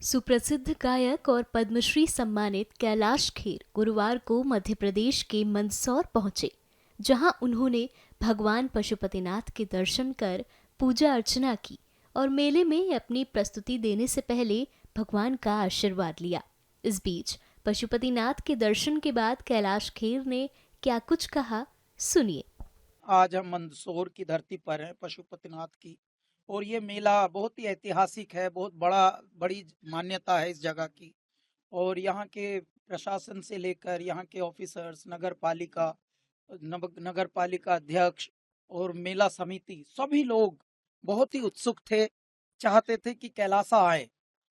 सुप्रसिद्ध गायक और पद्मश्री सम्मानित कैलाश खेर गुरुवार को मध्य प्रदेश के मंदसौर पहुंचे, जहां उन्होंने भगवान पशुपतिनाथ के दर्शन कर पूजा अर्चना की और मेले में अपनी प्रस्तुति देने से पहले भगवान का आशीर्वाद लिया। इस बीच पशुपतिनाथ के दर्शन के बाद कैलाश खेर ने क्या कुछ कहा, सुनिए। आज हम मंदसौर की धरती पर हैं, पशुपतिनाथ की, और ये मेला बहुत ही ऐतिहासिक है। बहुत बड़ी मान्यता है इस जगह की। और यहाँ के प्रशासन से लेकर यहाँ के ऑफिसर्स, नगर पालिका अध्यक्ष और मेला समिति, सभी लोग बहुत ही उत्सुक थे, चाहते थे कि कैलासा आए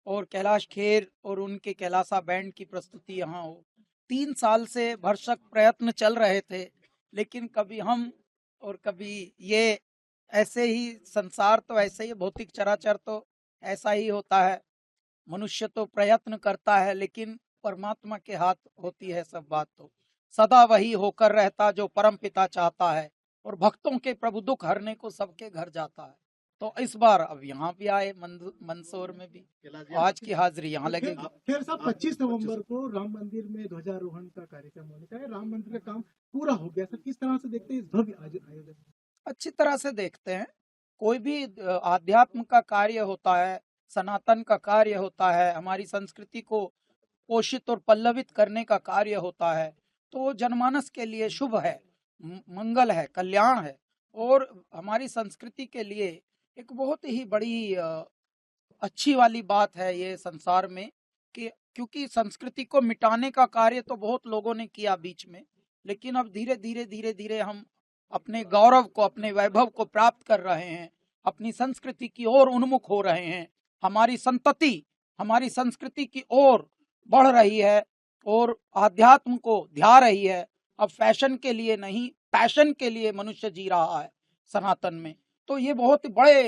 और कैलाश खेर और उनके कैलासा बैंड की प्रस्तुति यहाँ हो। 3 साल से भरसक प्रयत्न चल रहे थे, लेकिन कभी हम और कभी ये, ऐसे ही संसार तो ऐसे ही, भौतिक चराचर तो ऐसा ही होता है। मनुष्य तो प्रयत्न करता है, लेकिन परमात्मा के हाथ होती है सब बात। तो सदा वही होकर रहता जो परम पिता चाहता है, और भक्तों के प्रभु दुख हरने को सबके घर जाता है। तो इस बार अब यहाँ भी आए, मंदसौर में भी आज की हाजिरी यहाँ लगेगी। फिर साहब 25 नवंबर को राम मंदिर में ध्वजारोहण का कार्यक्रम होने का है। राम मंदिर का काम पूरा हो गया सर, किस तरह से देखते हैं इस भव्य आयोजन? अच्छी तरह से देखते हैं। कोई भी आध्यात्म का कार्य होता है, सनातन का कार्य होता है, हमारी संस्कृति को पोषित और पल्लवित करने का कार्य होता है, तो जनमानस के लिए शुभ है, मंगल है, कल्याण है, और हमारी संस्कृति के लिए एक बहुत ही बड़ी अच्छी वाली बात है ये संसार में, कि क्योंकि संस्कृति को मिटाने का कार्य तो बहुत लोगों ने किया बीच में, लेकिन अब धीरे धीरे हम अपने गौरव को, अपने वैभव को प्राप्त कर रहे हैं, अपनी संस्कृति की ओर उन्मुख हो रहे हैं। हमारी संतति हमारी संस्कृति की ओर बढ़ रही है और आध्यात्म को ध्या रही है। अब फैशन के लिए नहीं, पैशन के लिए मनुष्य जी रहा है सनातन में। तो ये बहुत बड़े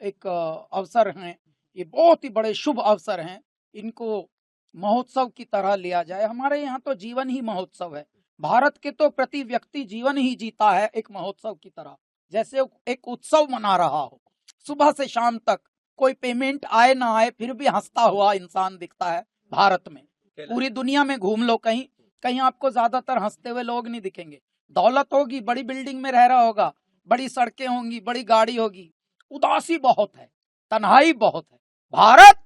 एक अवसर हैं, ये बहुत ही बड़े शुभ अवसर हैं। इनको महोत्सव की तरह लिया जाए। हमारे यहाँ तो जीवन ही महोत्सव है। भारत के तो प्रति व्यक्ति जीवन ही जीता है एक महोत्सव की तरह, जैसे एक उत्सव मना रहा हो। सुबह से शाम तक कोई पेमेंट आए ना आए, फिर भी हंसता हुआ इंसान दिखता है भारत में। पूरी दुनिया में घूम लो, कहीं कहीं आपको ज्यादातर हंसते हुए लोग नहीं दिखेंगे। दौलत होगी, बड़ी बिल्डिंग में रह रहा होगा, बड़ी सड़कें होंगी, बड़ी गाड़ी होगी, उदासी बहुत है, तन्हाई बहुत है। भारत,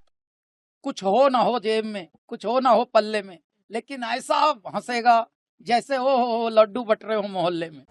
कुछ हो ना हो जेब में, कुछ हो ना हो पल्ले में, लेकिन ऐसा हंसेगा जैसे ओ लड्डू बट रहे हो मोहल्ले में।